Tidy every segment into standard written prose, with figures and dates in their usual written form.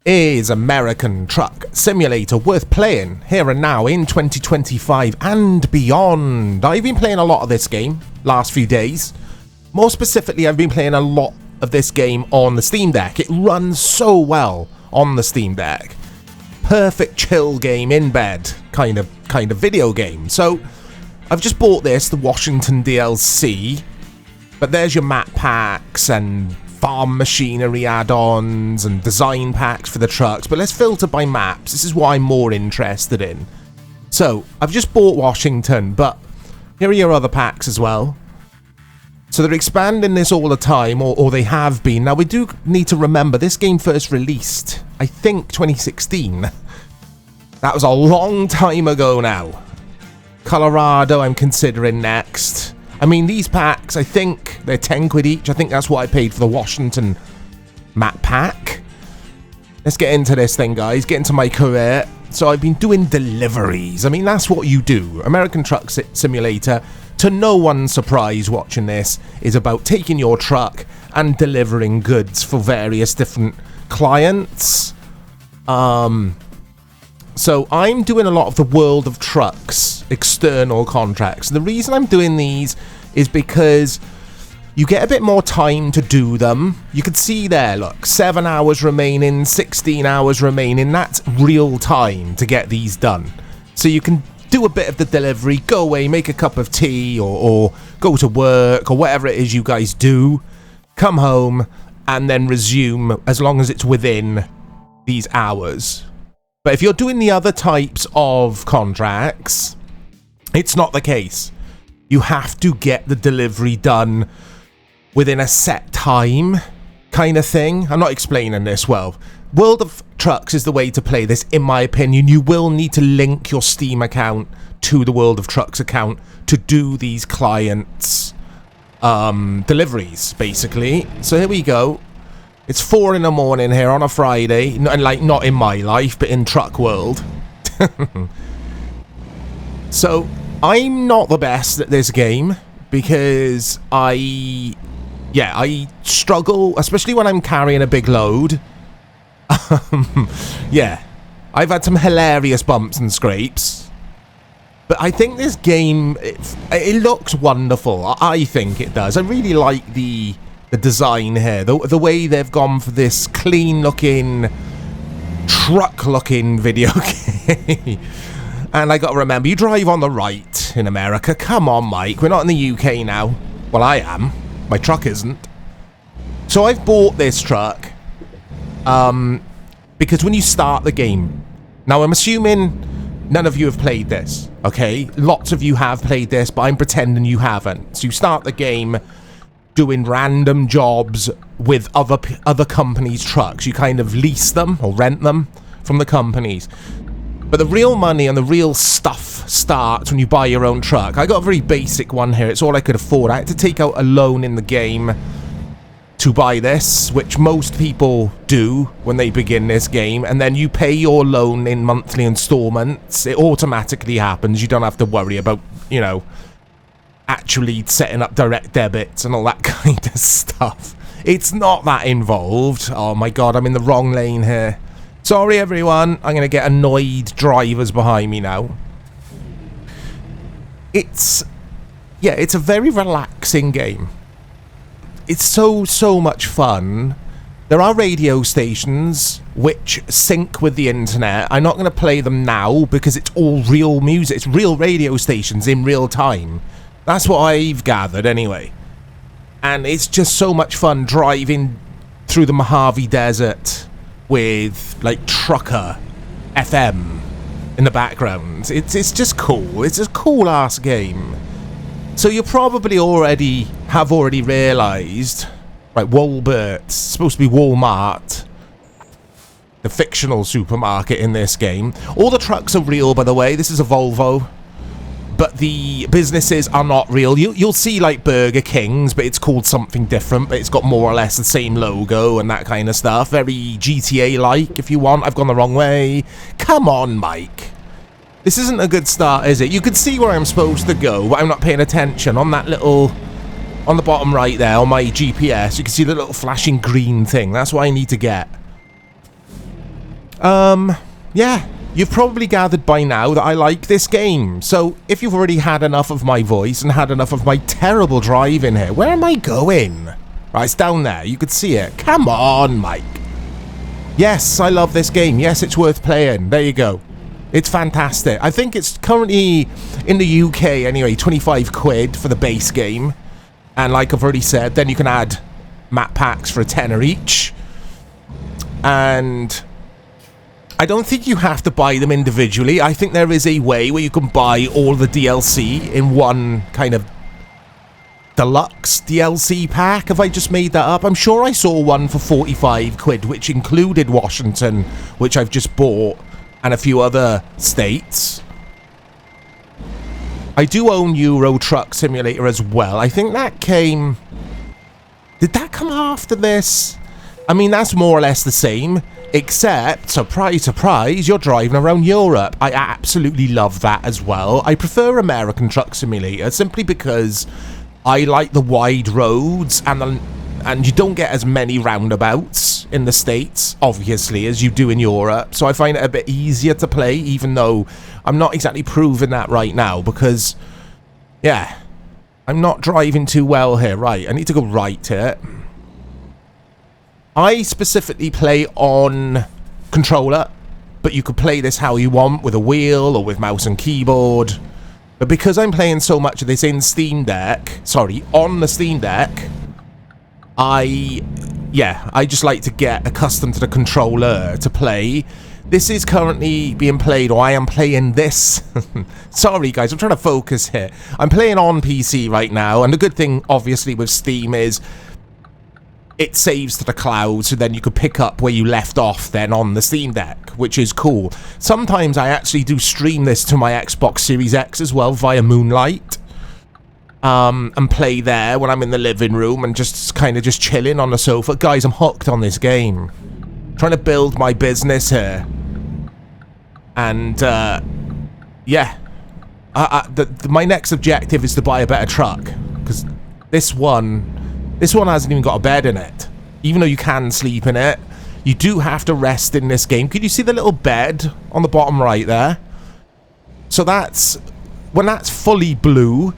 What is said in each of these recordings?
Is American Truck Simulator worth playing here and now in 2025 and beyond? I've been playing a lot of this game last few days. More specifically, I've been playing a lot of this game on the Steam Deck. It runs so well on the Steam Deck. Perfect chill game in bed kind of video game. So I've just bought this, the Washington DLC, but there's your map packs and farm machinery add-ons and design packs for the trucks, but let's filter by maps. This is what I'm more interested in. So I've just bought Washington, but here are your other packs as well. So they're expanding this all the time, or they have been. Now we do need to remember this game first released, I think 2016. That was a long time ago now. Colorado I'm considering next. I mean, these packs, I think they're 10 quid each. I think that's what I paid for the Washington map pack. Let's get into this thing, guys. Get into my career. So I've been doing deliveries. I mean, that's what you do. American Truck Simulator, to no one's surprise watching this, is about taking your truck and delivering goods for various different clients. So I'm doing a lot of the World of Trucks external contracts. The reason I'm doing these is because you get a bit more time to do them. You can see there, look, 7 hours remaining, 16 hours remaining. That's real time to get these done. So you can do a bit of the delivery, go away, make a cup of tea, or go to work, or whatever it is you guys do, come home, and then resume as long as it's within these hours. But if you're doing the other types of contracts, it's not the case. You have to get the delivery done within a set time, kind of thing. I'm not explaining this well. World of Trucks is the way to play this, in my opinion. You will need to link your Steam account to the World of Trucks account to do these clients' deliveries, basically. So here we go. It's 4 in the morning here on a Friday, and like not in my life, but in truck world. So I'm not the best at this game because I struggle, especially when I'm carrying a big load. Yeah, I've had some hilarious bumps and scrapes, but I think this game, it looks wonderful. I think it does. I really like the design here, the way they've gone for this clean looking, truck looking video game. And I gotta remember, you drive on the right in America. Come on, Mike, we're not in the UK now. Well, I am. My truck isn't. So I've bought this truck because when you start the game, now I'm assuming none of you have played this, okay? Lots of you have played this, but I'm pretending you haven't. So you start the game doing random jobs with other companies' trucks. You kind of lease them or rent them from the companies. But the real money and the real stuff starts when you buy your own truck. I got a very basic one here. It's all I could afford. I had to take out a loan in the game to buy this, which most people do when they begin this game. And then you pay your loan in monthly installments. It automatically happens. You don't have to worry about, you know, actually setting up direct debits and all that kind of stuff. It's not that involved. Oh my god, I'm in the wrong lane here. Sorry everyone, I'm going to get annoyed drivers behind me now. It's a very relaxing game. It's so much fun. There are radio stations which sync with the internet. I'm not going to play them now because it's all real music. It's real radio stations in real time. That's what I've gathered anyway. And it's just so much fun driving through the Mojave Desert with like Trucker FM in the background. It's just cool. It's a cool ass game. So you probably have already realised, right, Walbert's supposed to be Walmart, the fictional supermarket in this game. All the trucks are real, by the way. This is a Volvo. But the businesses are not real. You'll see like Burger Kings, but it's called something different. But it's got more or less the same logo and that kind of stuff. Very GTA-like, if you want. I've gone the wrong way. Come on, Mike. This isn't a good start, is it? You can see where I'm supposed to go, but I'm not paying attention. On that little... on the bottom right there, on my GPS, you can see the little flashing green thing. That's what I need to get. Yeah, you've probably gathered by now that I like this game. So if you've already had enough of my voice and had enough of my terrible driving here, where am I going? Right, it's down there. You could see it. Come on, Mike. Yes, I love this game. Yes, it's worth playing. There you go. It's fantastic. I think it's currently, in the UK anyway, 25 quid for the base game. And like I've already said, then you can add map packs for a tenner each. And I don't think you have to buy them individually. I think there is a way where you can buy all the DLC in one kind of deluxe DLC pack. Have I just made that up? I'm sure I saw one for 45 quid, which included Washington, which I've just bought, and a few other states. I do own Euro Truck Simulator as well. I think that came... Did that come after this? I mean, that's more or less the same, except, surprise, surprise, you're driving around Europe. I absolutely love that as well. I prefer American Truck Simulator simply because I like the wide roads and you don't get as many roundabouts in the States, obviously, as you do in Europe. So I find it a bit easier to play, even though I'm not exactly proving that right now because, yeah, I'm not driving too well here. Right, I need to go right here. I specifically play on controller, but you could play this how you want, with a wheel or with mouse and keyboard. But because I'm playing so much of this in Steam Deck, sorry, on the Steam Deck, I just like to get accustomed to the controller to play. This is currently being played, or I am playing this. Sorry guys, I'm trying to focus here. I'm playing on PC right now, and the good thing, obviously, with Steam is it saves to the cloud, so then you could pick up where you left off then on the Steam Deck, which is cool. Sometimes I actually do stream this to my Xbox Series X as well via Moonlight, and play there when I'm in the living room and just kind of just chilling on the sofa. Guys, I'm hooked on this game. Trying to build my business here. And, yeah. My next objective is to buy a better truck, because this one hasn't even got a bed in it. Even though you can sleep in it, you do have to rest in this game. Could you see the little bed on the bottom right there? So when that's fully blue,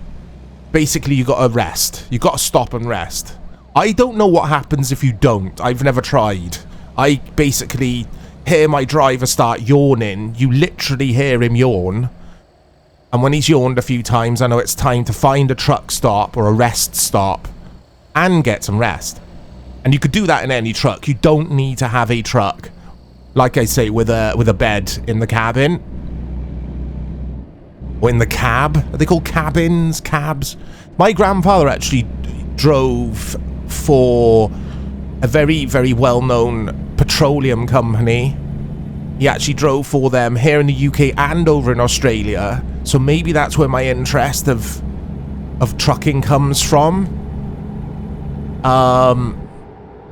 basically you got to rest. You got to stop and rest. I don't know what happens if you don't. I've never tried. I basically hear my driver start yawning. You literally hear him yawn. And when he's yawned a few times, I know it's time to find a truck stop or a rest stop and get some rest. And you could do that in any truck. You don't need to have a truck, like I say, with a bed in the cabin. Or in the cab. Are they called cabins? Cabs? My grandfather actually drove for a very, very well-known petroleum company. He actually drove for them here in the UK and over in Australia. So maybe that's where my interest of trucking comes from.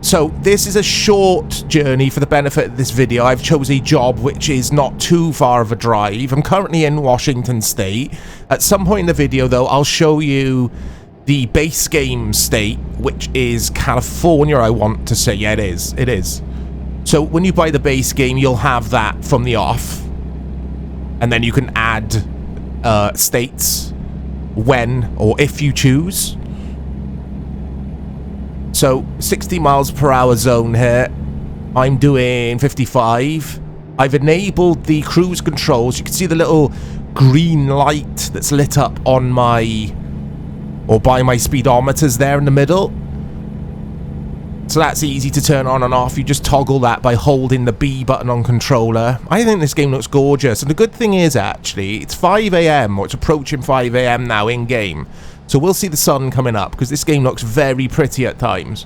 So this is a short journey for the benefit of this video. I've chose a job which is not too far of a drive. I'm currently in Washington State. At some point in the video, though, I'll show you the base game state, which is California, I want to say. Yeah, it is. It is. So when you buy the base game, you'll have that from the off. And then you can add states when or if you choose. So 60 miles per hour zone here. I'm doing 55. I've enabled the cruise controls. You can see the little green light that's lit up on my, or by my speedometers there in the middle. So that's easy to turn on and off. You just toggle that by holding the B button on controller. I think this game looks gorgeous. And the good thing is, actually, it's 5 AM, or it's approaching 5 AM now in-game. So we'll see the sun coming up, because this game looks very pretty at times.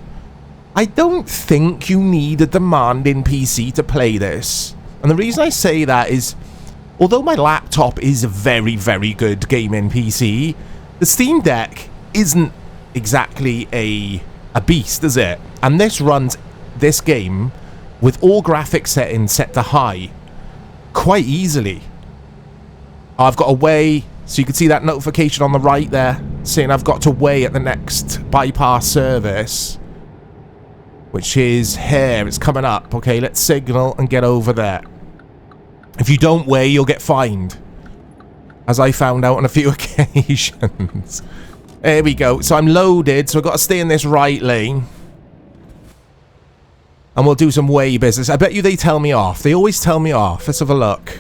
I don't think you need a demanding PC to play this. And the reason I say that is, although my laptop is a very, very good gaming PC, the Steam Deck isn't exactly a beast, is it? And this runs this game with all graphics settings set to high quite easily. I've got a weigh, so you can see that notification on the right there saying I've got to weigh at the next bypass service, which is here. It's coming up. Okay, let's signal and get over there. If you don't weigh, you'll get fined. As I found out on a few occasions. There we go. So I'm loaded, so I've got to stay in this right lane. And we'll do some weigh business. I bet you they tell me off. They always tell me off. Let's have a look.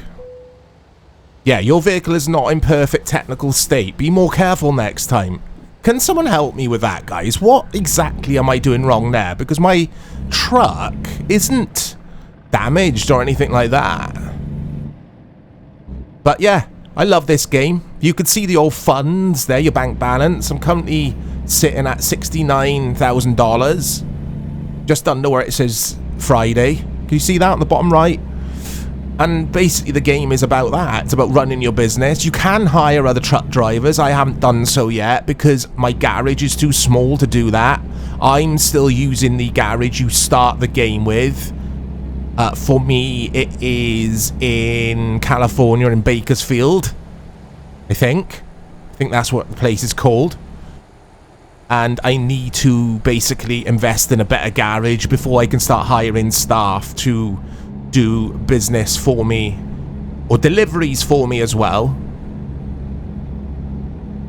Yeah, your vehicle is not in perfect technical state. Be more careful next time. Can someone help me with that, guys? What exactly am I doing wrong there? Because my truck isn't damaged or anything like that. But yeah, I love this game. You can see the old funds there, your bank balance. I'm currently sitting at $69,000. Just under where it says Friday. Can you see that on the bottom right? And basically the game is about that. It's about running your business. You can hire other truck drivers. I haven't done so yet because my garage is too small to do that. I'm still using the garage you start the game with. For me, it is in California, in Bakersfield, I think. I think that's what the place is called. And I need to basically invest in a better garage before I can start hiring staff to do business for me. Or deliveries for me as well.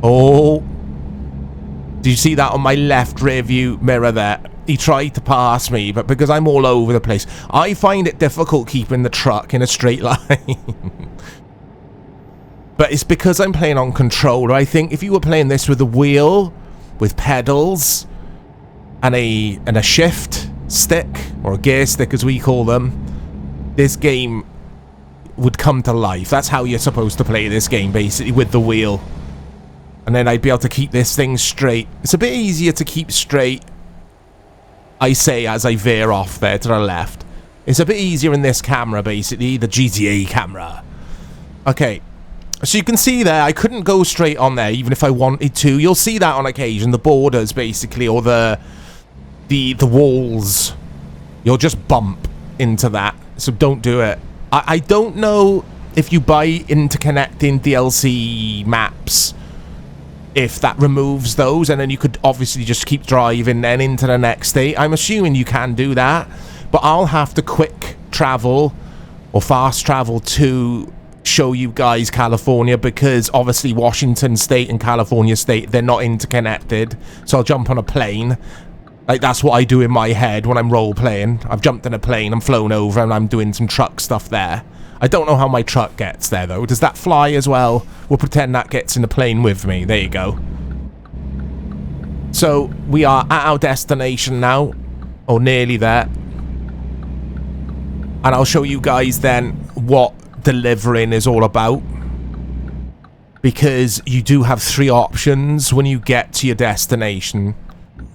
Oh. Do you see that on my left rear view mirror there? He tried to pass me, but because I'm all over the place, I find it difficult keeping the truck in a straight line. But it's because I'm playing on controller. I think if you were playing this with a wheel, with pedals, and a shift stick, or a gear stick as we call them, this game would come to life. That's how you're supposed to play this game, basically, with the wheel. And then I'd be able to keep this thing straight. It's a bit easier to keep straight, I say, as I veer off there to the left. It's a bit easier in this camera, basically, the GTA camera. Okay, so you can see there, I couldn't go straight on there, even if I wanted to. You'll see that on occasion, the borders, basically, or the walls. You'll just bump into that, so don't do it. I don't know if you buy interconnecting DLC maps, if that removes those, and then you could obviously just keep driving then into the next state. I'm assuming you can do that, but I'll have to quick travel or fast travel to show you guys California, because obviously Washington State and California State, they're not interconnected. So I'll jump on a plane. Like, that's what I do in my head when I'm role-playing. I've jumped in a plane, I'm flown over, and I'm doing some truck stuff there. I don't know how my truck gets there, though. Does that fly as well? We'll pretend that gets in the plane with me. There you go. So, we are at our destination now. Or nearly there. And I'll show you guys then what delivering is all about. Because you do have 3 options when you get to your destination.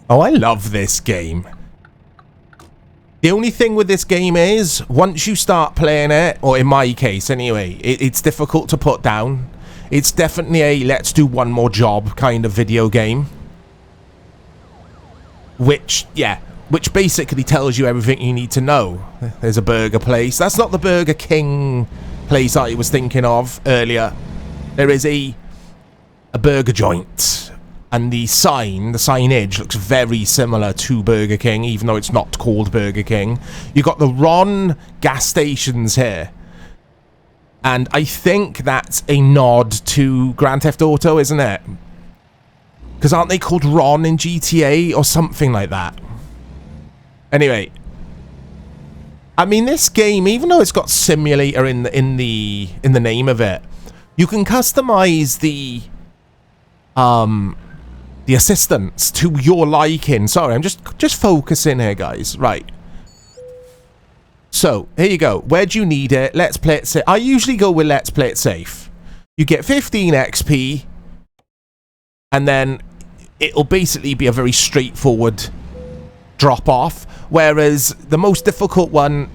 Oh, I love this game. The only thing with this game is, once you start playing it, or in my case anyway, it's difficult to put down. It's definitely a let's do one more job kind of video game. Which basically tells you everything you need to know. There's a burger place. That's not the Burger King place I was thinking of earlier. There is a burger joint. And the signage looks very similar to Burger King, even though it's not called Burger King. You got the Ron gas stations here. And I think that's a nod to Grand Theft Auto, isn't it? Because aren't they called Ron in GTA or something like that? Anyway. I mean, this game, even though it's got simulator in the name of it, you can customize the assistants to your liking. Sorry, I'm just focusing here, guys. Right. So, here you go. Where do you need it? Let's play it safe. I usually go with let's play it safe. You get 15 XP, and then it'll basically be a very straightforward drop-off. Whereas the most difficult one,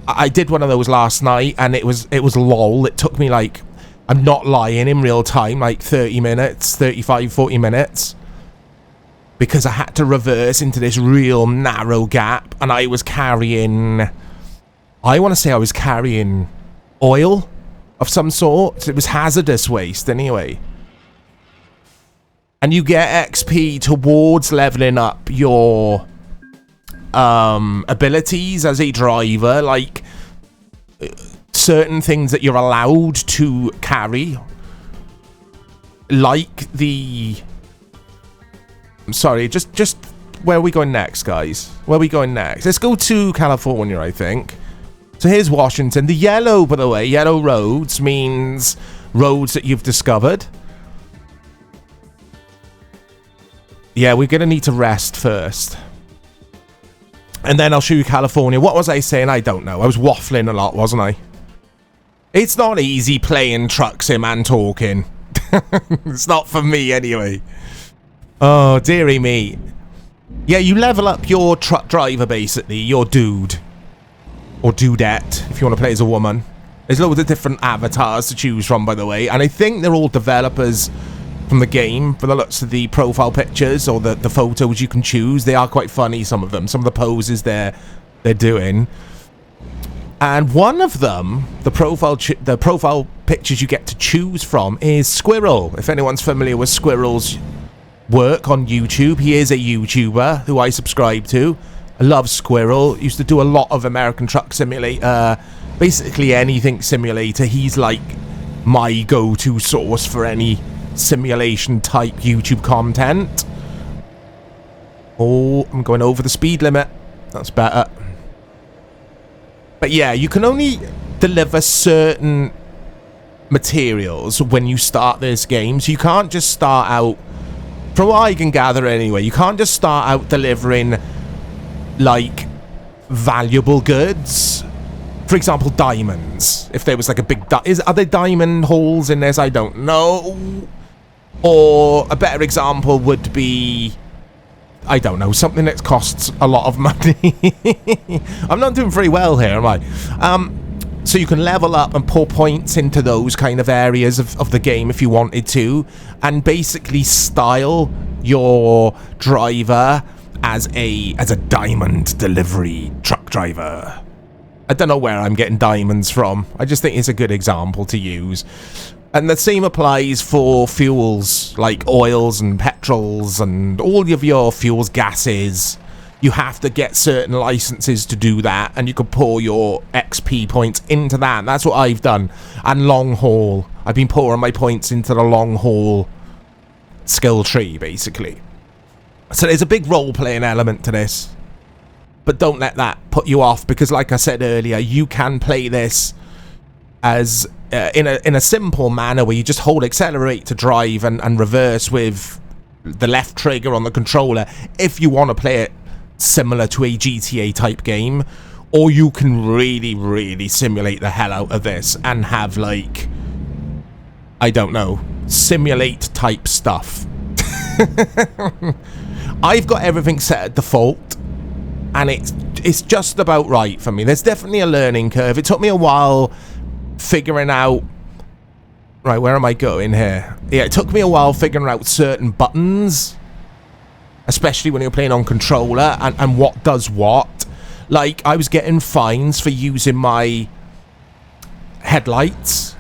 I did one of those last night, and it was lol. It took me, like, I'm not lying, in real time, like 30 minutes, 35, 40 minutes. Because I had to reverse into this real narrow gap, and I was carrying, I want to say I was carrying oil of some sort. It was hazardous waste anyway. And you get XP towards leveling up your abilities as a driver, like certain things that you're allowed to carry, like the... I'm sorry, just where are we going next, guys? Where are we going next? Let's go to California, I think. So here's Washington. The yellow, by the way, yellow roads means roads that you've discovered. Yeah, we're going to need to rest first. And then I'll show you California. What was I saying? I don't know. I was waffling a lot, wasn't I? It's not easy playing truck sim and talking. It's not for me, anyway. Oh, dearie me. Yeah, you level up your truck driver, basically. Your dude. Or dudette, if you want to play as a woman. There's loads of different avatars to choose from, by the way. And I think they're all developers from the game, for the looks of the profile pictures or the photos you can choose. They are quite funny, some of them. Some of the poses they're doing. And one of them, the profile pictures you get to choose from, is Squirrel. If anyone's familiar with Squirrel's work on YouTube, he is a YouTuber who I subscribe to. I love Squirrel. Used to do a lot of American Truck Simulator. Basically anything simulator. He's like my go-to source for any simulation type YouTube content. Oh, I'm going over the speed limit. That's better. But yeah, you can only deliver certain materials when you start this game. So you can't just start out, from what I can gather anyway, you can't just start out delivering like valuable goods. For example, diamonds. If there was like a big are there diamond holes in this? I don't know. Or a better example would be, I don't know, something that costs a lot of money. I'm not doing very well here, am I? So you can level up and pour points into those kind of areas of the game if you wanted to, and basically style your driver as a diamond delivery truck driver. I don't know where I'm getting diamonds from. I just think it's a good example to use. And the same applies for fuels, like oils and petrols and all of your fuels, gases. You have to get certain licenses to do that, and you can pour your XP points into that. And that's what I've done. And long haul. I've been pouring my points into the long haul skill tree, basically. So there's a big role-playing element to this. But don't let that put you off, because like I said earlier, you can play this as in a simple manner where you just hold accelerate to drive and reverse with the left trigger on the controller if you want to play it similar to a GTA type game. Or you can really simulate the hell out of this and have, like, I don't know, simulate type stuff. I've got everything set at default, and it's just about right for me. There's definitely a learning curve. It took me a while figuring out, right, where am I going here? Yeah, it took me a while figuring out certain buttons, especially when you're playing on controller, and what does what. Like, I was getting fines for using my headlights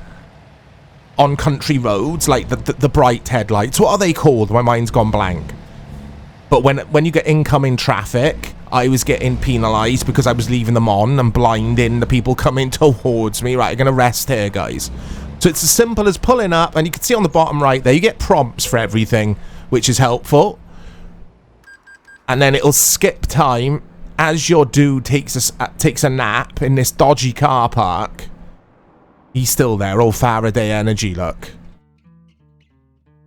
on country roads, like the bright headlights. What are they called? My mind's gone blank. But when you get incoming traffic, I was getting penalised because I was leaving them on and blinding the people coming towards me. Right, I'm going to rest here, guys. So it's as simple as pulling up, and you can see on the bottom right there, you get prompts for everything, which is helpful. And then it'll skip time as your dude takes a nap in this dodgy car park. He's still there, all Faraday energy, look.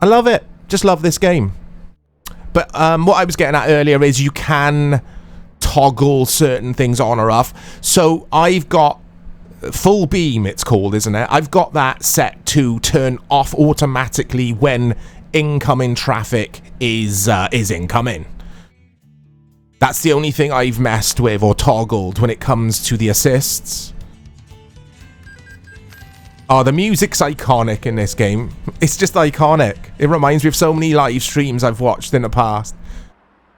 I love it. Just love this game. But what I was getting at earlier is you can toggle certain things on or off. So I've got full beam, it's called, isn't it? I've got that set to turn off automatically when incoming traffic is incoming. That's the only thing I've messed with or toggled when it comes to the assists. Oh, the music's iconic in this game. It's just iconic. It reminds me of so many live streams I've watched in the past.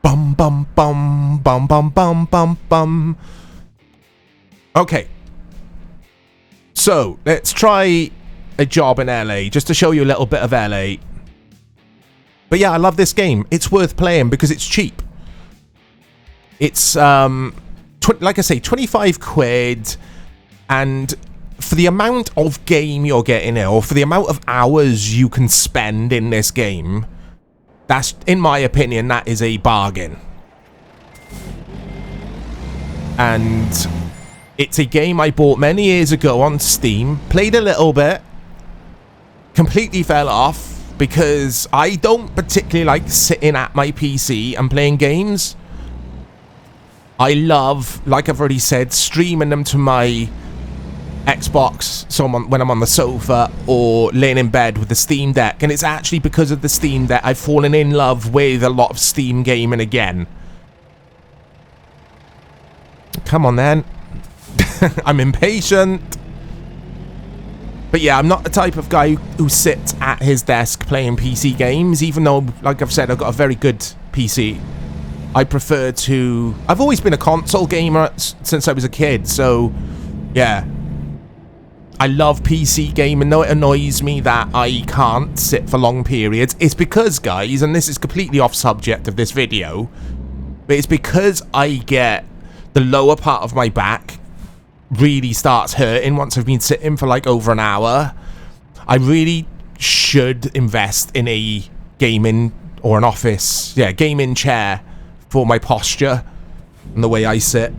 Bum, bum, bum, bum, bum, bum, bum, bum. Okay. So, let's try a job in LA, just to show you a little bit of LA. But yeah, I love this game. It's worth playing because it's cheap. It's, like I say, 25 quid, and for the amount of game you're getting here, or for the amount of hours you can spend in this game, that's, in my opinion, that is a bargain. And it's a game I bought many years ago on Steam, played a little bit, completely fell off, because I don't particularly like sitting at my PC and playing games. I love, like I've already said, streaming them to my Xbox so when I'm on the sofa or laying in bed with the Steam Deck. And it's actually because of the Steam Deck I've fallen in love with a lot of Steam gaming again. Come on then. I'm impatient. But yeah, I'm not the type of guy who sits at his desk playing PC games, even though, like I've said, I've got a very good PC. I prefer to... I've always been a console gamer since I was a kid, so yeah. I love PC gaming, though it annoys me that I can't sit for long periods. It's because, guys, and this is completely off subject of this video, but it's because I get the lower part of my back really starts hurting once I've been sitting for like over an hour. I really should invest in a gaming or an office, gaming chair for my posture and the way I sit,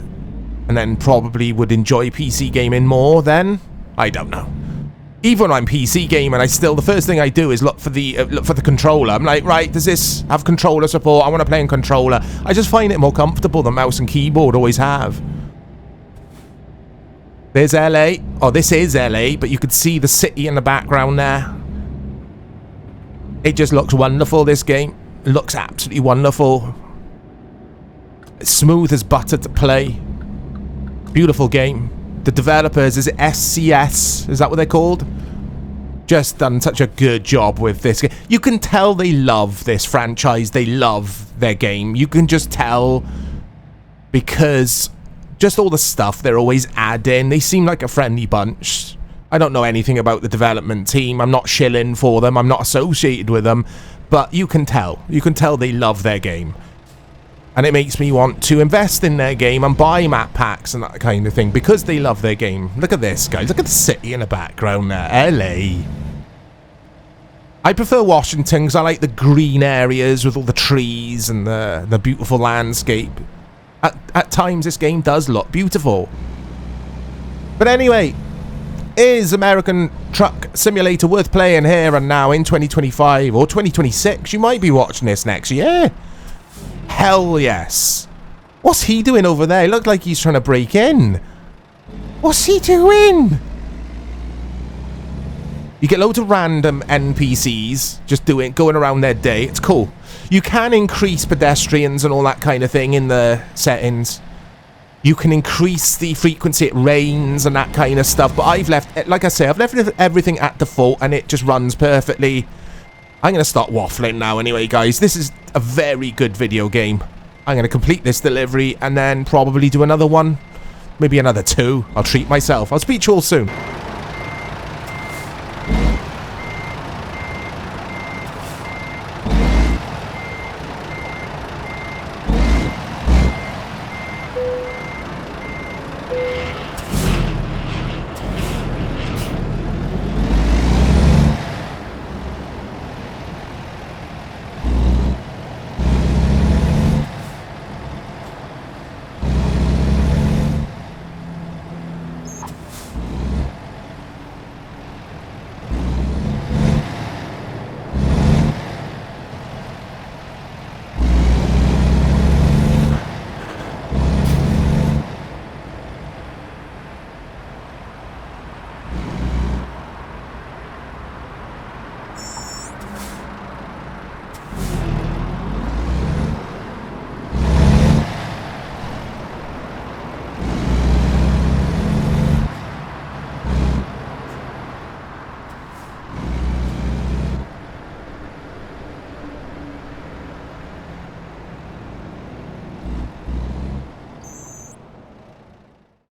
and then probably would enjoy PC gaming more then. I don't know. Even when I'm PC gaming, the first thing I do is look for the controller. I'm like, right, does this have controller support? I want to play in controller. I just find it more comfortable than mouse and keyboard always have. There's LA. Oh, this is LA, but you could see the city in the background there. It just looks wonderful, this game. It looks absolutely wonderful. It's smooth as butter to play. Beautiful game. The developers, is it SCS? Is that what they're called? Just done such a good job with this game. You can tell they love this franchise. They love their game. You can just tell because just all the stuff they're always adding. They seem like a friendly bunch. I don't know anything about the development team. I'm not shilling for them. I'm not associated with them. But you can tell. You can tell they love their game. And it makes me want to invest in their game and buy map packs and that kind of thing because they love their game. Look at this, guys. Look at the city in the background there. LA. I prefer Washington because I like the green areas with all the trees and the beautiful landscape. At times, this game does look beautiful. But anyway, is American Truck Simulator worth playing here and now in 2025 or 2026? You might be watching this next year. Hell yes. What's he doing over there? He looked like he's trying to break in. What's he doing? You get loads of random NPCs just going around their day. It's cool. You can increase pedestrians and all that kind of thing in the settings. You can increase the frequency it rains and that kind of stuff. But I've left, like I say, I've left everything at default and it just runs perfectly. I'm going to start waffling now anyway, guys. This is a very good video game. I'm going to complete this delivery and then probably do another one. Maybe another 2. I'll treat myself. I'll speak to you all soon.